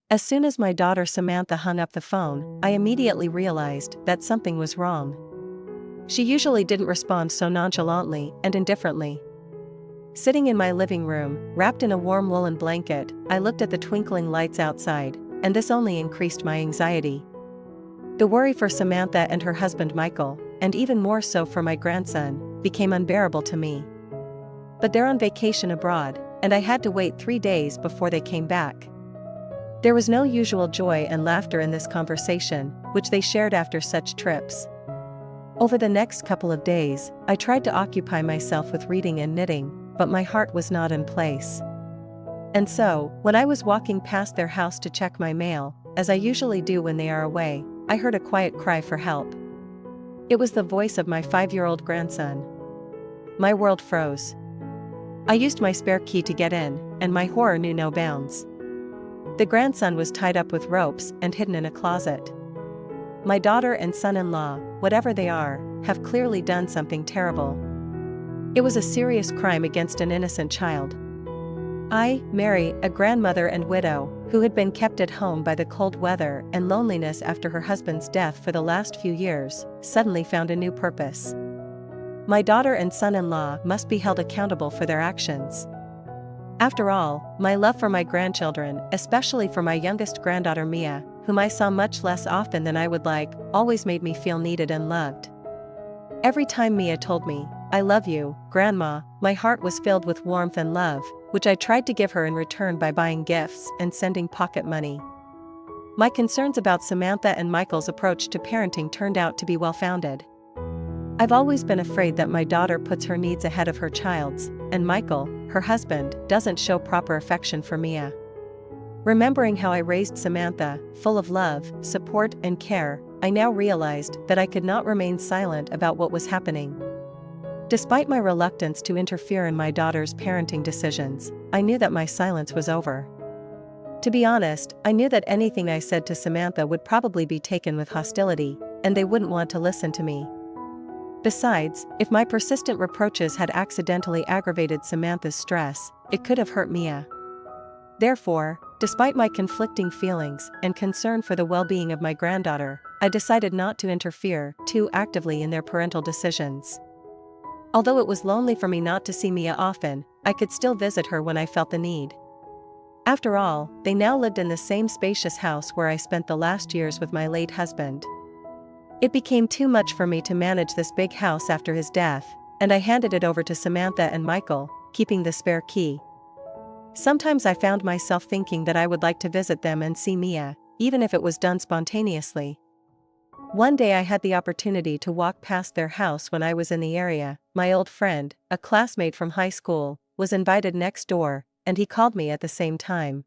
As soon as my daughter Samantha hung up the phone, I immediately realized that something was wrong. She usually didn't respond so nonchalantly and indifferently. Sitting in my living room, wrapped in a warm woolen blanket, I looked at the twinkling lights outside, and this only increased my anxiety. The worry for Samantha and her husband Michael, and even more so for my grandson, became unbearable to me. But they're on vacation abroad, and I had to wait 3 days before they came back. There was no usual joy and laughter in this conversation, which they shared after such trips. Over the next couple of days, I tried to occupy myself with reading and knitting, but my heart was not in place. And so, when I was walking past their house to check my mail, as I usually do when they are away, I heard a quiet cry for help. It was the voice of my 5-year-old grandson. My world froze. I used my spare key to get in, and my horror knew no bounds. The grandson was tied up with ropes and hidden in a closet. My daughter and son-in-law, whatever they are, have clearly done something terrible. It was a serious crime against an innocent child. I, Mary, a grandmother and widow, who had been kept at home by the cold weather and loneliness after her husband's death for the last few years, suddenly found a new purpose. My daughter and son-in-law must be held accountable for their actions. After all, my love for my grandchildren, especially for my youngest granddaughter Mia, whom I saw much less often than I would like, always made me feel needed and loved. Every time Mia told me, "I love you, Grandma," my heart was filled with warmth and love, which I tried to give her in return by buying gifts and sending pocket money. My concerns about Samantha and Michael's approach to parenting turned out to be well-founded. I've always been afraid that my daughter puts her needs ahead of her child's, and Michael, her husband, doesn't show proper affection for Mia. Remembering how I raised Samantha, full of love, support, and care, I now realized that I could not remain silent about what was happening. Despite my reluctance to interfere in my daughter's parenting decisions, I knew that my silence was over. To be honest, I knew that anything I said to Samantha would probably be taken with hostility, and they wouldn't want to listen to me. Besides, if my persistent reproaches had accidentally aggravated Samantha's stress, it could have hurt Mia. Therefore, despite my conflicting feelings and concern for the well-being of my granddaughter, I decided not to interfere too actively in their parental decisions. Although it was lonely for me not to see Mia often, I could still visit her when I felt the need. After all, they now lived in the same spacious house where I spent the last years with my late husband. It became too much for me to manage this big house after his death, and I handed it over to Samantha and Michael, keeping the spare key. Sometimes I found myself thinking that I would like to visit them and see Mia, even if it was done spontaneously. One day I had the opportunity to walk past their house when I was in the area. My old friend, a classmate from high school, was invited next door, and he called me at the same time.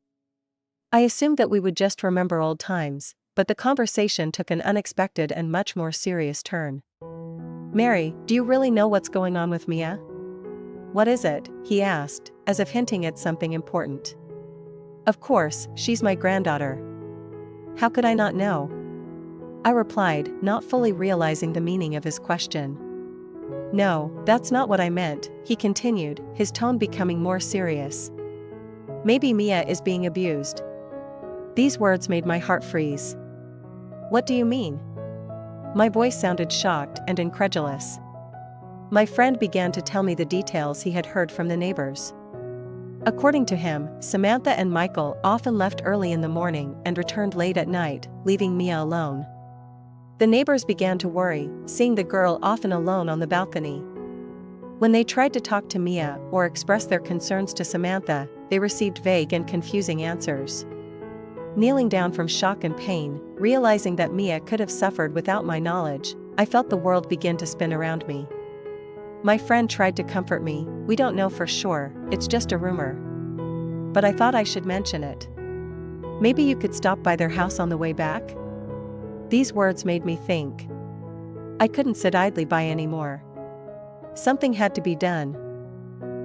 I assumed that we would just remember old times, but the conversation took an unexpected and much more serious turn. "Mary, do you really know what's going on with Mia?" "What is it?" he asked, as if hinting at something important. "Of course, she's my granddaughter." "How could I not know?" I replied, not fully realizing the meaning of his question. "No, that's not what I meant," he continued, his tone becoming more serious. "Maybe Mia is being abused." These words made my heart freeze. "What do you mean?" My voice sounded shocked and incredulous. My friend began to tell me the details he had heard from the neighbors. According to him, Samantha and Michael often left early in the morning and returned late at night, leaving Mia alone. The neighbors began to worry, seeing the girl often alone on the balcony. When they tried to talk to Mia or express their concerns to Samantha, they received vague and confusing answers. Kneeling down from shock and pain, realizing that Mia could have suffered without my knowledge, I felt the world begin to spin around me. My friend tried to comfort me. "We don't know for sure, it's just a rumor." But I thought I should mention it. "Maybe you could stop by their house on the way back?" These words made me think. I couldn't sit idly by anymore. Something had to be done.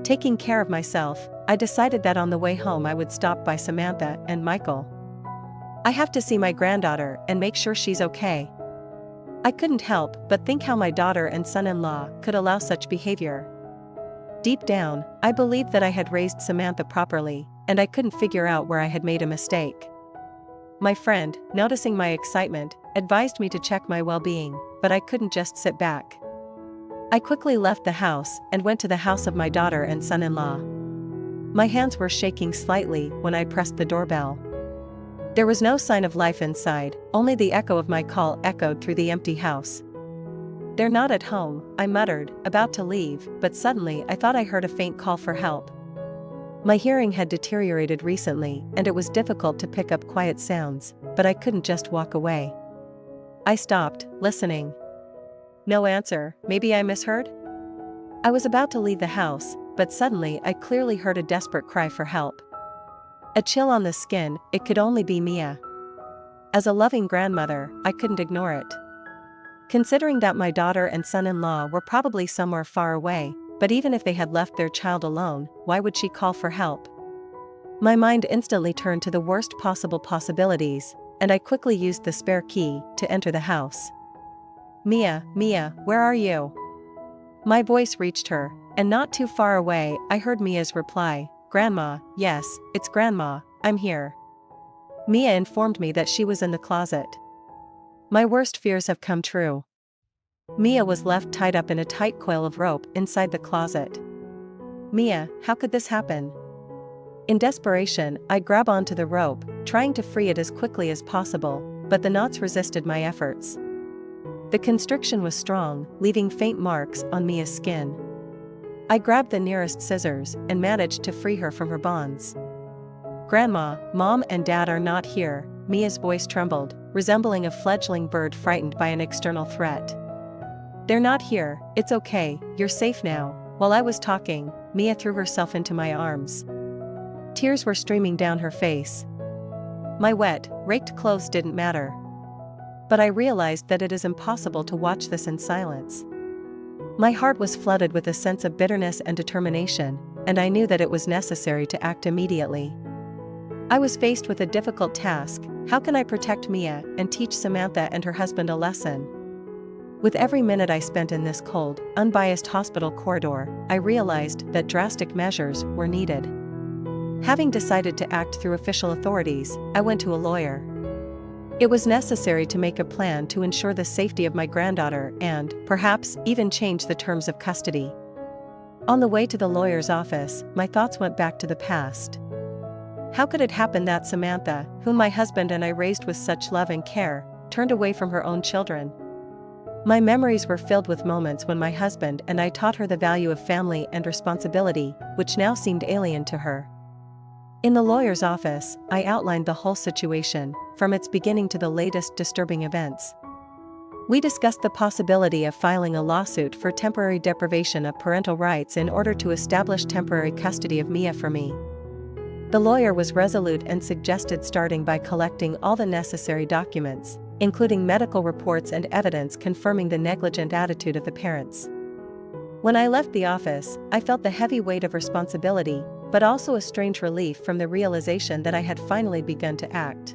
Taking care of myself, I decided that on the way home I would stop by Samantha and Michael. I have to see my granddaughter and make sure she's okay. I couldn't help but think how my daughter and son-in-law could allow such behavior. Deep down, I believed that I had raised Samantha properly, and I couldn't figure out where I had made a mistake. My friend, noticing my excitement, advised me to check my well-being, but I couldn't just sit back. I quickly left the house and went to the house of my daughter and son-in-law. My hands were shaking slightly when I pressed the doorbell. There was no sign of life inside, only the echo of my call echoed through the empty house. "They're not at home," I muttered, about to leave, but suddenly I thought I heard a faint call for help. My hearing had deteriorated recently, and it was difficult to pick up quiet sounds, but I couldn't just walk away. I stopped, listening. No answer. Maybe I misheard? I was about to leave the house, but suddenly I clearly heard a desperate cry for help. A chill on the skin, it could only be Mia. As a loving grandmother, I couldn't ignore it. Considering that my daughter and son-in-law were probably somewhere far away, but even if they had left their child alone, why would she call for help? My mind instantly turned to the worst possible possibilities, and I quickly used the spare key to enter the house. "Mia, Mia, where are you?" My voice reached her, and not too far away I heard Mia's reply, "Grandma, yes, it's Grandma, I'm here." Mia informed me that she was in the closet. My worst fears have come true. Mia was left tied up in a tight coil of rope inside the closet. "Mia, how could this happen?" In desperation, I grab onto the rope, trying to free it as quickly as possible, but the knots resisted my efforts. The constriction was strong, leaving faint marks on Mia's skin. I grabbed the nearest scissors and managed to free her from her bonds. "Grandma, Mom and Dad are not here," Mia's voice trembled, resembling a fledgling bird frightened by an external threat. "They're not here, it's okay, you're safe now." While I was talking, Mia threw herself into my arms. Tears were streaming down her face. My wet, raked clothes didn't matter. But I realized that it is impossible to watch this in silence. My heart was flooded with a sense of bitterness and determination, and I knew that it was necessary to act immediately. I was faced with a difficult task. How can I protect Mia and teach Samantha and her husband a lesson? With every minute I spent in this cold, unbiased hospital corridor, I realized that drastic measures were needed. Having decided to act through official authorities, I went to a lawyer. It was necessary to make a plan to ensure the safety of my granddaughter and, perhaps, even change the terms of custody. On the way to the lawyer's office, my thoughts went back to the past. How could it happen that Samantha, whom my husband and I raised with such love and care, turned away from her own children? My memories were filled with moments when my husband and I taught her the value of family and responsibility, which now seemed alien to her. In the lawyer's office, I outlined the whole situation, from its beginning to the latest disturbing events. We discussed the possibility of filing a lawsuit for temporary deprivation of parental rights in order to establish temporary custody of Mia for me. The lawyer was resolute and suggested starting by collecting all the necessary documents, including medical reports and evidence confirming the negligent attitude of the parents. When I left the office, I felt the heavy weight of responsibility, but also a strange relief from the realization that I had finally begun to act.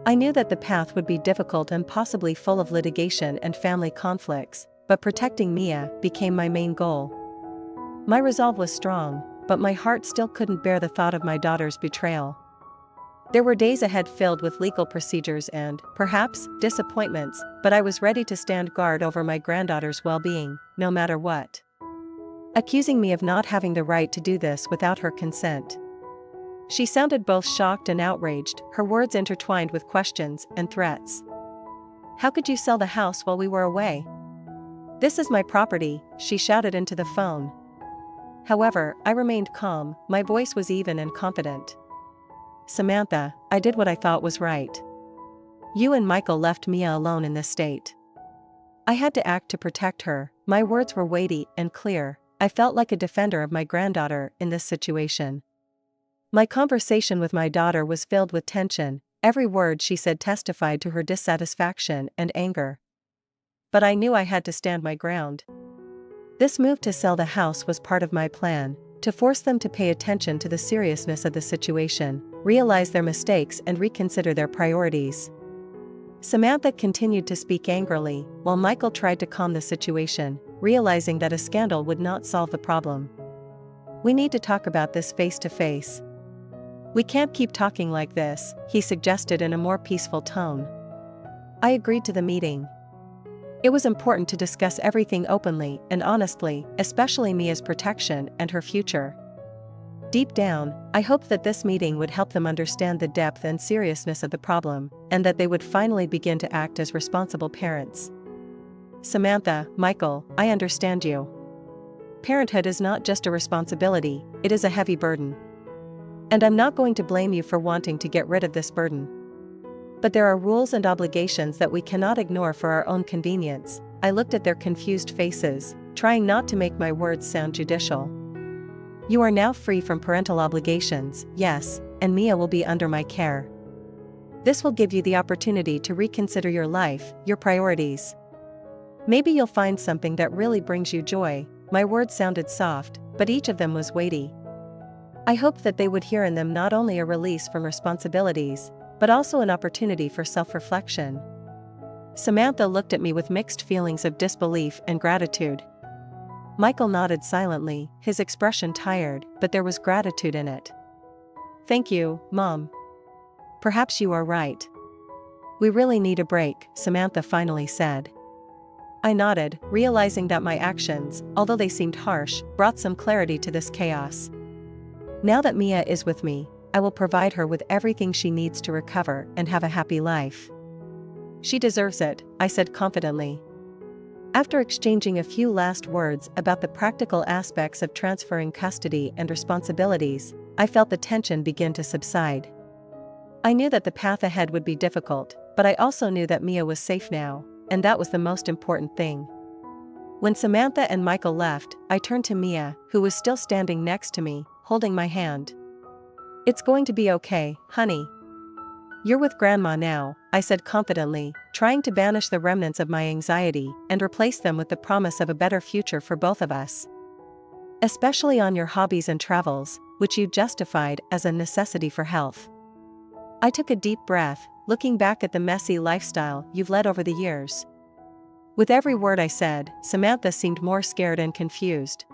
I knew that the path would be difficult and possibly full of litigation and family conflicts, but protecting Mia became my main goal. My resolve was strong, but my heart still couldn't bear the thought of my daughter's betrayal. There were days ahead filled with legal procedures and, perhaps, disappointments, but I was ready to stand guard over my granddaughter's well-being, no matter what. Accusing me of not having the right to do this without her consent. She sounded both shocked and outraged, her words intertwined with questions and threats. "How could you sell the house while we were away?" "This is my property," she shouted into the phone. However, I remained calm, my voice was even and confident. "Samantha, I did what I thought was right. You and Michael left Mia alone in this state. I had to act to protect her." My words were weighty and clear. I felt like a defender of my granddaughter in this situation. My conversation with my daughter was filled with tension. Every word she said testified to her dissatisfaction and anger. But I knew I had to stand my ground. This move to sell the house was part of my plan, to force them to pay attention to the seriousness of the situation, realize their mistakes and reconsider their priorities. Samantha continued to speak angrily, while Michael tried to calm the situation, realizing that a scandal would not solve the problem. "We need to talk about this face to face." We can't keep talking like this, he suggested in a more peaceful tone. I agreed to the meeting. It was important to discuss everything openly and honestly, especially Mia's protection and her future. Deep down, I hoped that this meeting would help them understand the depth and seriousness of the problem, and that they would finally begin to act as responsible parents. Samantha, Michael, I understand you. Parenthood is not just a responsibility, it is a heavy burden. And I'm not going to blame you for wanting to get rid of this burden. But there are rules and obligations that we cannot ignore for our own convenience. I looked at their confused faces, trying not to make my words sound judicial. You are now free from parental obligations, yes, and Mia will be under my care. This will give you the opportunity to reconsider your life, your priorities. Maybe you'll find something that really brings you joy. My words sounded soft, but each of them was weighty. I hoped that they would hear in them not only a release from responsibilities, but also an opportunity for self-reflection. Samantha looked at me with mixed feelings of disbelief and gratitude. Michael nodded silently, his expression tired, but there was gratitude in it. Thank you, Mom. Perhaps you are right. We really need a break, Samantha finally said. I nodded, realizing that my actions, although they seemed harsh, brought some clarity to this chaos. Now that Mia is with me, I will provide her with everything she needs to recover and have a happy life. She deserves it, I said confidently. After exchanging a few last words about the practical aspects of transferring custody and responsibilities, I felt the tension begin to subside. I knew that the path ahead would be difficult, but I also knew that Mia was safe now, and that was the most important thing. When Samantha and Michael left, I turned to Mia, who was still standing next to me, holding my hand. It's going to be okay, honey. You're with Grandma now, I said confidently, trying to banish the remnants of my anxiety and replace them with the promise of a better future for both of us. Especially on your hobbies and travels, which you justified as a necessity for health. I took a deep breath, looking back at the messy lifestyle you've led over the years. With every word I said, Samantha seemed more scared and confused.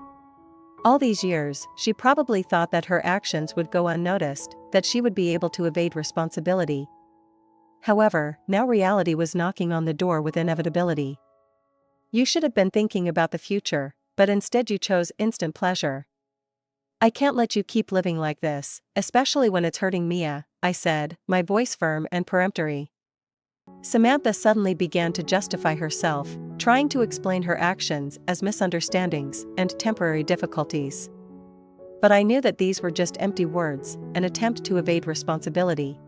All these years, she probably thought that her actions would go unnoticed, that she would be able to evade responsibility. However, now reality was knocking on the door with inevitability. You should have been thinking about the future, but instead you chose instant pleasure. I can't let you keep living like this, especially when it's hurting Mia, I said, my voice firm and peremptory. Samantha suddenly began to justify herself, trying to explain her actions as misunderstandings and temporary difficulties. But I knew that these were just empty words, an attempt to evade responsibility.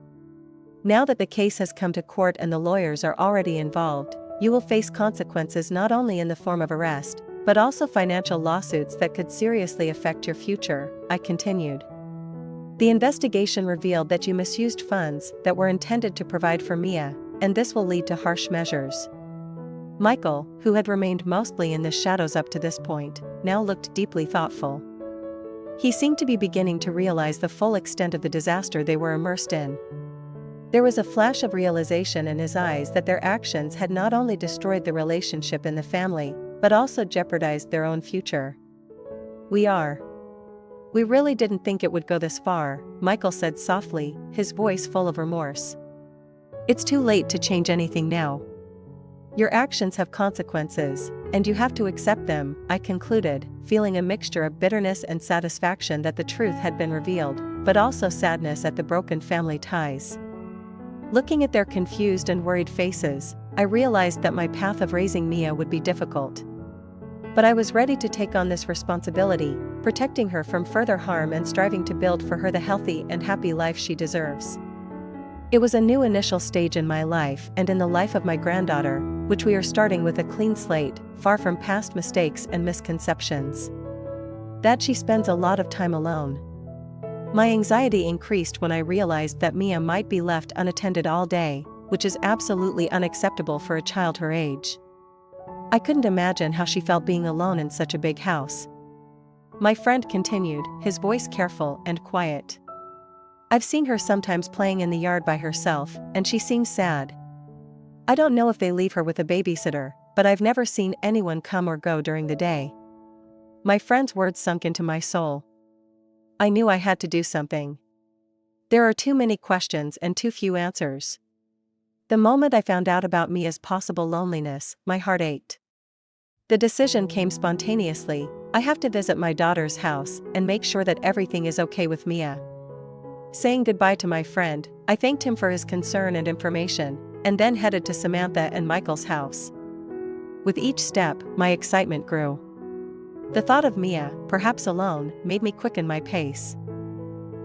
Now that the case has come to court and the lawyers are already involved, you will face consequences not only in the form of arrest, but also financial lawsuits that could seriously affect your future, I continued. The investigation revealed that you misused funds that were intended to provide for Mia, and this will lead to harsh measures. Michael, who had remained mostly in the shadows up to this point, now looked deeply thoughtful. He seemed to be beginning to realize the full extent of the disaster they were immersed in. There was a flash of realization in his eyes that their actions had not only destroyed the relationship in the family, but also jeopardized their own future. We really didn't think it would go this far, Michael said softly, his voice full of remorse. It's too late to change anything now. Your actions have consequences, and you have to accept them, I concluded, feeling a mixture of bitterness and satisfaction that the truth had been revealed, but also sadness at the broken family ties. Looking at their confused and worried faces, I realized that my path of raising Mia would be difficult. But I was ready to take on this responsibility, protecting her from further harm and striving to build for her the healthy and happy life she deserves. It was a new initial stage in my life and in the life of my granddaughter, which we are starting with a clean slate, far from past mistakes and misconceptions. That she spends a lot of time alone. My anxiety increased when I realized that Mia might be left unattended all day, which is absolutely unacceptable for a child her age. I couldn't imagine how she felt being alone in such a big house. My friend continued, his voice careful and quiet. I've seen her sometimes playing in the yard by herself, and she seems sad. I don't know if they leave her with a babysitter, but I've never seen anyone come or go during the day. My friend's words sunk into my soul. I knew I had to do something. There are too many questions and too few answers. The moment I found out about Mia's possible loneliness, my heart ached. The decision came spontaneously. I have to visit my daughter's house and make sure that everything is okay with Mia. Saying goodbye to my friend, I thanked him for his concern and information, and then headed to Samantha and Michael's house. With each step, my excitement grew. The thought of Mia, perhaps alone, made me quicken my pace.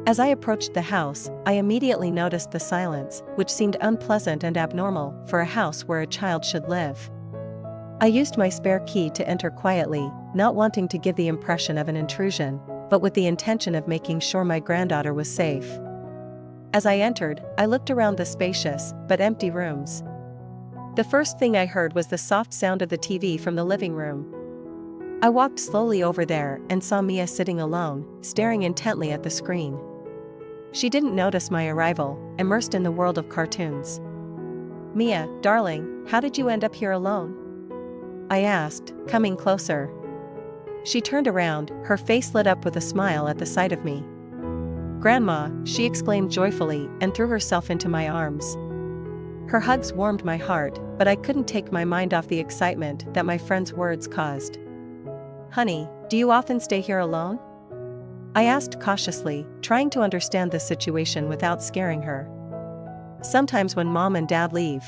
As I approached the house, I immediately noticed the silence, which seemed unpleasant and abnormal for a house where a child should live. I used my spare key to enter quietly, not wanting to give the impression of an intrusion, but with the intention of making sure my granddaughter was safe. As I entered, I looked around the spacious, but empty rooms. The first thing I heard was the soft sound of the TV from the living room. I walked slowly over there and saw Mia sitting alone, staring intently at the screen. She didn't notice my arrival, immersed in the world of cartoons. "Mia, darling, how did you end up here alone?" I asked, coming closer. She turned around, her face lit up with a smile at the sight of me. "Grandma," she exclaimed joyfully and threw herself into my arms. Her hugs warmed my heart, but I couldn't take my mind off the excitement that my friend's words caused. "Honey, do you often stay here alone?" I asked cautiously, trying to understand the situation without scaring her. "Sometimes when Mom and Dad leave.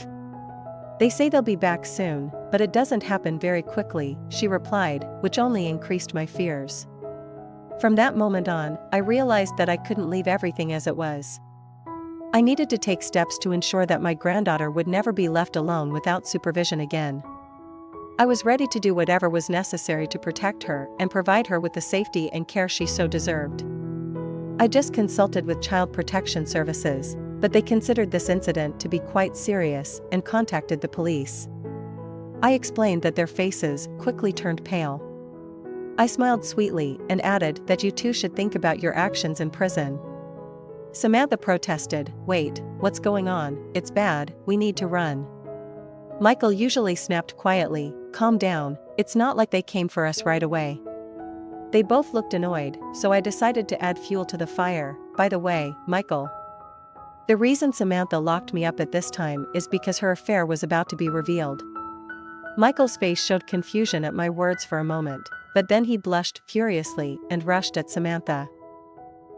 They say they'll be back soon, but it doesn't happen very quickly," she replied, which only increased my fears. From that moment on, I realized that I couldn't leave everything as it was. I needed to take steps to ensure that my granddaughter would never be left alone without supervision again. I was ready to do whatever was necessary to protect her and provide her with the safety and care she so deserved. I just consulted with Child Protection Services, but they considered this incident to be quite serious and contacted the police. I explained that their faces quickly turned pale. I smiled sweetly and added that you too should think about your actions in prison. Samantha protested, "Wait, what's going on? It's bad, we need to run." Michael usually snapped quietly, "Calm down, it's not like they came for us right away." They both looked annoyed, so I decided to add fuel to the fire. "By the way, Michael, the reason Samantha locked me up at this time is because her affair was about to be revealed." Michael's face showed confusion at my words for a moment, but then he blushed furiously and rushed at Samantha.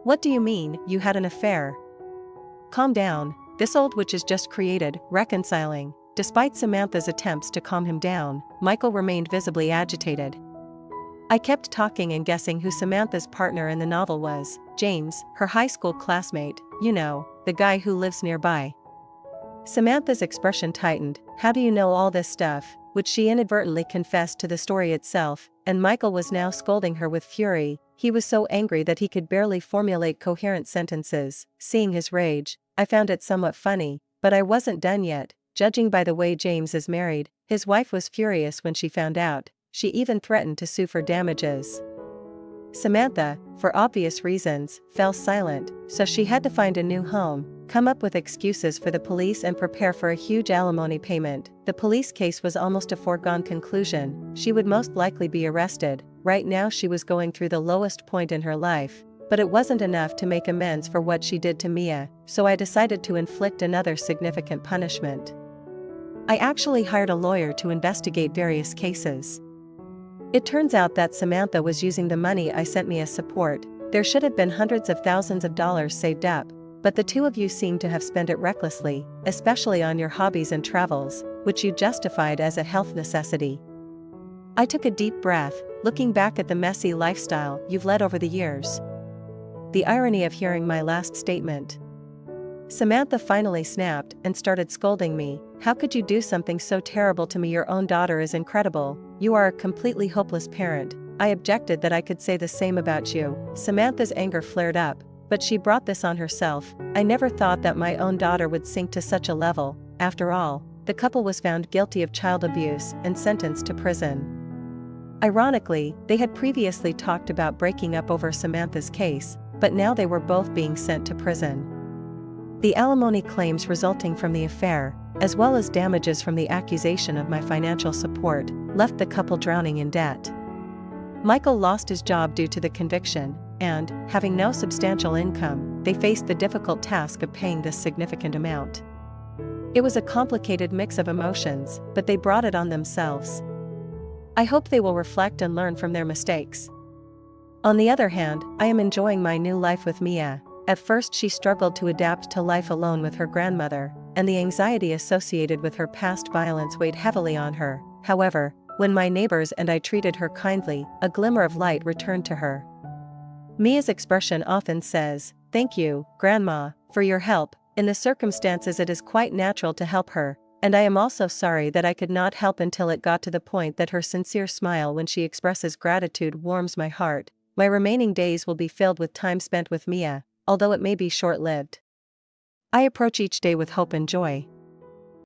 "What do you mean, you had an affair?" "Calm down, this old witch is just created, reconciling." Despite Samantha's attempts to calm him down, Michael remained visibly agitated. I kept talking and guessing who Samantha's partner in the novel was. James, her high school classmate, you know, the guy who lives nearby. Samantha's expression tightened. "How do you know all this stuff?" which she inadvertently confessed to the story itself, and Michael was now scolding her with fury. He was so angry that he could barely formulate coherent sentences. Seeing his rage, I found it somewhat funny, but I wasn't done yet. Judging by the way James is married, his wife was furious when she found out. She even threatened to sue for damages. Samantha, for obvious reasons, fell silent, so she had to find a new home, come up with excuses for the police and prepare for a huge alimony payment. The police case was almost a foregone conclusion. She would most likely be arrested. Right now she was going through the lowest point in her life, but it wasn't enough to make amends for what she did to Mia, so I decided to inflict another significant punishment. I actually hired a lawyer to investigate various cases. It turns out that Samantha was using the money I sent me as support. There should have been hundreds of thousands of dollars saved up, but the two of you seem to have spent it recklessly, especially on your hobbies and travels, which you justified as a health necessity. I took a deep breath, looking back at the messy lifestyle you've led over the years. The irony of hearing my last statement. Samantha finally snapped and started scolding me. "How could you do something so terrible to me? Your own daughter is incredible. You are a completely hopeless parent." I objected that I could say the same about you. Samantha's anger flared up, but she brought this on herself. I never thought that my own daughter would sink to such a level. After all, the couple was found guilty of child abuse and sentenced to prison. Ironically, they had previously talked about breaking up over Samantha's case, but now they were both being sent to prison. The alimony claims resulting from the affair, as well as damages from the accusation of my financial support, left the couple drowning in debt. Michael lost his job due to the conviction, and, having no substantial income, they faced the difficult task of paying this significant amount. It was a complicated mix of emotions, but they brought it on themselves. I hope they will reflect and learn from their mistakes. On the other hand, I am enjoying my new life with Mia. At first she struggled to adapt to life alone with her grandmother, and the anxiety associated with her past violence weighed heavily on her. However, when my neighbors and I treated her kindly, a glimmer of light returned to her. Mia's expression often says, "Thank you, Grandma, for your help. In the circumstances it is quite natural to help her, and I am also sorry that I could not help until it got to the point that her sincere smile when she expresses gratitude warms my heart. My remaining days will be filled with time spent with Mia, although it may be short-lived. I approach each day with hope and joy,